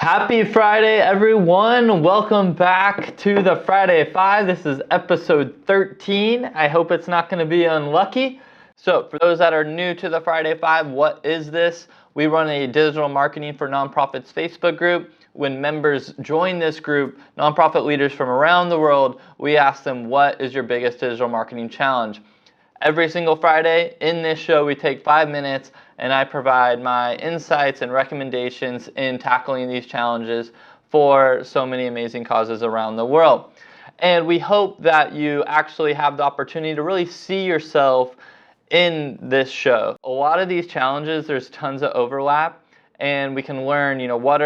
Happy Friday, everyone. Welcome back to the Friday Five. This is episode 13. I hope it's not going to be unlucky. So for those that are new to the Friday Five, what is this? We run a digital marketing for nonprofits Facebook group. When members join this group, nonprofit leaders from around the world, we ask them, what is your biggest digital marketing challenge? Every single Friday in this show, we take 5 minutes and I provide my insights and recommendations in tackling these challenges for so many amazing causes around the world. And we hope that you actually have the opportunity to really see yourself in this show. A lot of these challenges, there's tons of overlap, and we can learn, what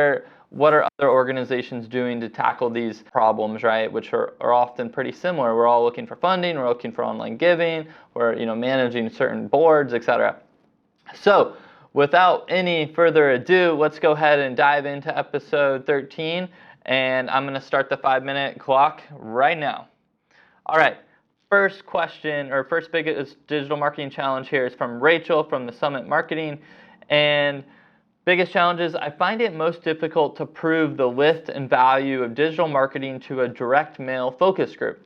are other organizations doing to tackle these problems, right? Which are often pretty similar. We're all looking for funding, we're looking for online giving, we're managing certain boards, etc. So without any further ado, let's go ahead and dive into episode 13, and I'm going to start the 5-minute clock right now. All right, first question, or first biggest digital marketing challenge here is from Rachel from the Summit Marketing, and biggest challenges: I find it most difficult to prove the lift and value of digital marketing to a direct mail focus group.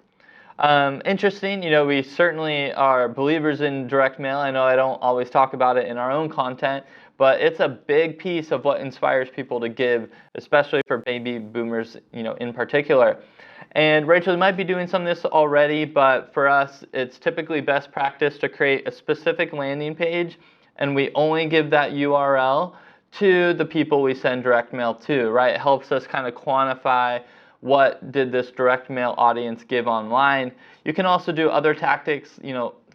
Interesting, we certainly are believers in direct mail. I know I don't always talk about it in our own content, but it's a big piece of what inspires people to give, especially for baby boomers, in particular. And Rachel, you might be doing some of this already, but for us, it's typically best practice to create a specific landing page, and we only give that URL to the people we send direct mail to, right? It helps us kind of quantify what did this direct mail audience give online. You can also do other tactics,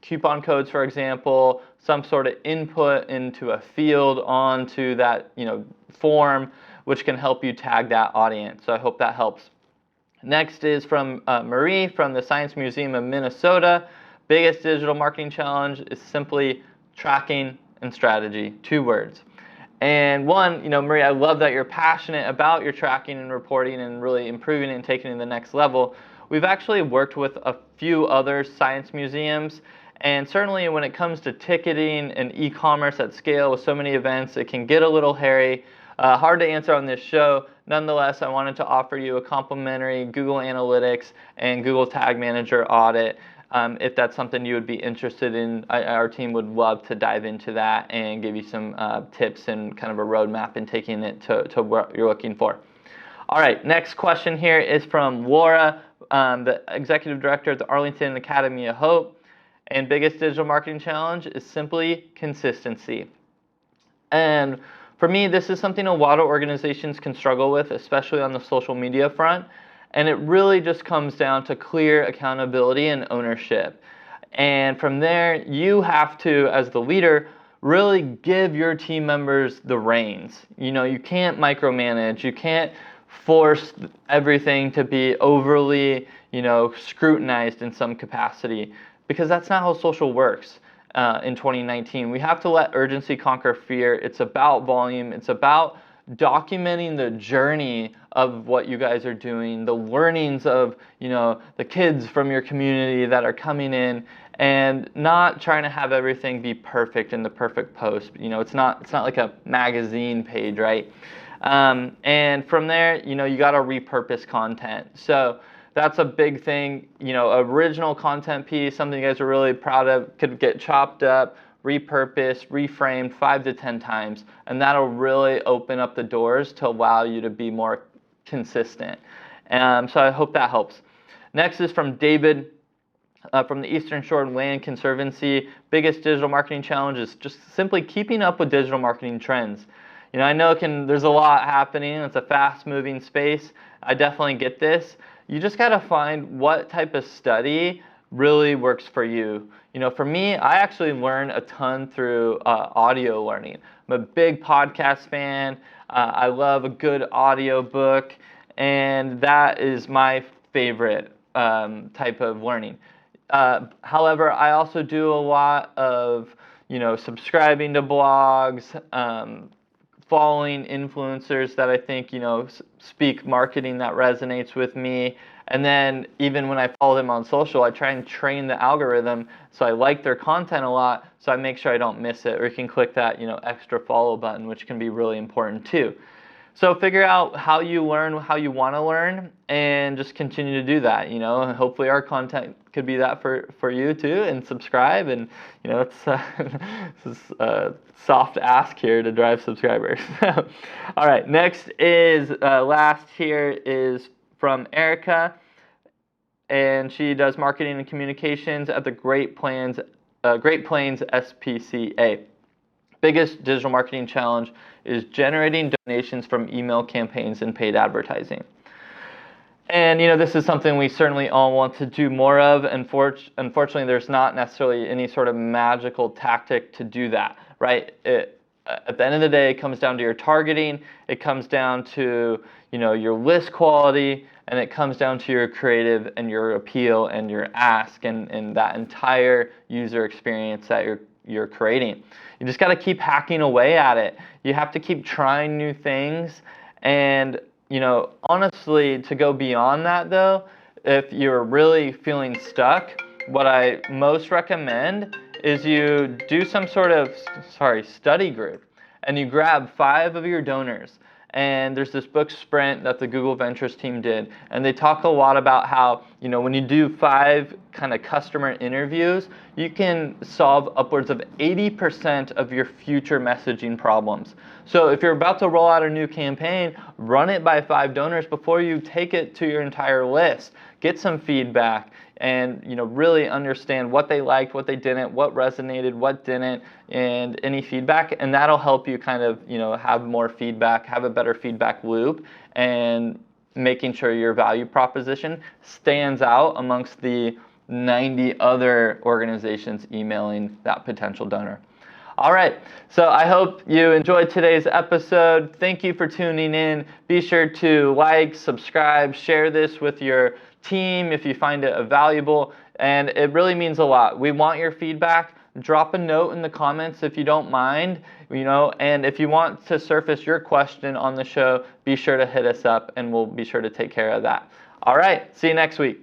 coupon codes, for example, some sort of input into a field onto that, form, which can help you tag that audience. So I hope that helps. Next is from Marie from the Science Museum of Minnesota. Biggest digital marketing challenge is simply tracking and strategy, 2 words. And one, Marie, I love that you're passionate about your tracking and reporting and really improving it and taking it to the next level. We've actually worked with a few other science museums, and certainly when it comes to ticketing and e-commerce at scale with so many events, it can get a little hairy. Hard to answer on this show. Nonetheless, I wanted to offer you a complimentary Google Analytics and Google Tag Manager audit. If that's something you would be interested in, our team would love to dive into that and give you some tips and kind of a roadmap in taking it to what you're looking for. All right, next question here is from Laura, the Executive Director at the Arlington Academy of Hope. And biggest digital marketing challenge is simply consistency. And for me, this is something a lot of organizations can struggle with, especially on the social media front. And it really just comes down to clear accountability and ownership. And from there, you have to, as the leader, really give your team members the reins. You can't micromanage. You can't force everything to be overly, scrutinized in some capacity, because that's not how social works. In 2019, we have to let urgency conquer fear. It's about volume. It's about documenting the journey of what you guys are doing, the learnings of, the kids from your community that are coming in, and not trying to have everything be perfect in the perfect post. It's not like a magazine page, right? And from there, you got to repurpose content. So that's a big thing. Original content piece, something you guys are really proud of, could get chopped up, repurposed, reframed 5 to 10 times, and that'll really open up the doors to allow you to be more consistent. So I hope that helps. Next is from David from the Eastern Shore Land Conservancy. Biggest digital marketing challenge is just simply keeping up with digital marketing trends. I know there's a lot happening. It's a fast-moving space. I definitely get this. You just got to find what type of study really works for you. For me, I actually learn a ton through audio learning. I'm a big podcast fan. I love a good audio book, and that is my favorite type of learning. However, I also do a lot of, subscribing to blogs, following influencers that I think, speak marketing that resonates with me. And then even when I follow them on social, I try and train the algorithm so I like their content a lot, so I make sure I don't miss it. Or you can click that, extra follow button, which can be really important too. So figure out how you learn, how you want to learn, and just continue to do that. And hopefully our content could be that for you too. And subscribe, and it's this is a soft ask here to drive subscribers. All right, next is last here is from Erica, and she does marketing and communications at the Great Plains SPCA. Biggest digital marketing challenge is generating donations from email campaigns and paid advertising. And this is something we certainly all want to do more of. Unfortunately, there's not necessarily any sort of magical tactic to do that, right? At the end of the day, it comes down to your targeting, it comes down to your list quality, and it comes down to your creative and your appeal and your ask and that entire user experience that you're creating. You just got to keep hacking away at it. You have to keep trying new things. And honestly, to go beyond that though, if you're really feeling stuck, what I most recommend is you do some sort of study group, and you grab 5 of your donors. And there's this book Sprint that the Google Ventures team did, and they talk a lot about how when you do 5 kind of customer interviews, you can solve upwards of 80% of your future messaging problems. So if you're about to roll out a new campaign, run it by 5 donors before you take it to your entire list. Get some feedback, and really understand what they liked, what they didn't, what resonated, what didn't, and any feedback. And that'll help you kind of have more feedback, have a better feedback loop, and making sure your value proposition stands out amongst the 90 other organizations emailing that potential donor. All right, so I hope you enjoyed today's episode. Thank you for tuning in. Be sure to like, subscribe, share this with your team if you find it valuable, and it really means a lot. We want your feedback. Drop a note in the comments if you don't mind, and if you want to surface your question on the show, be sure to hit us up and we'll be sure to take care of that. All right, see you next week.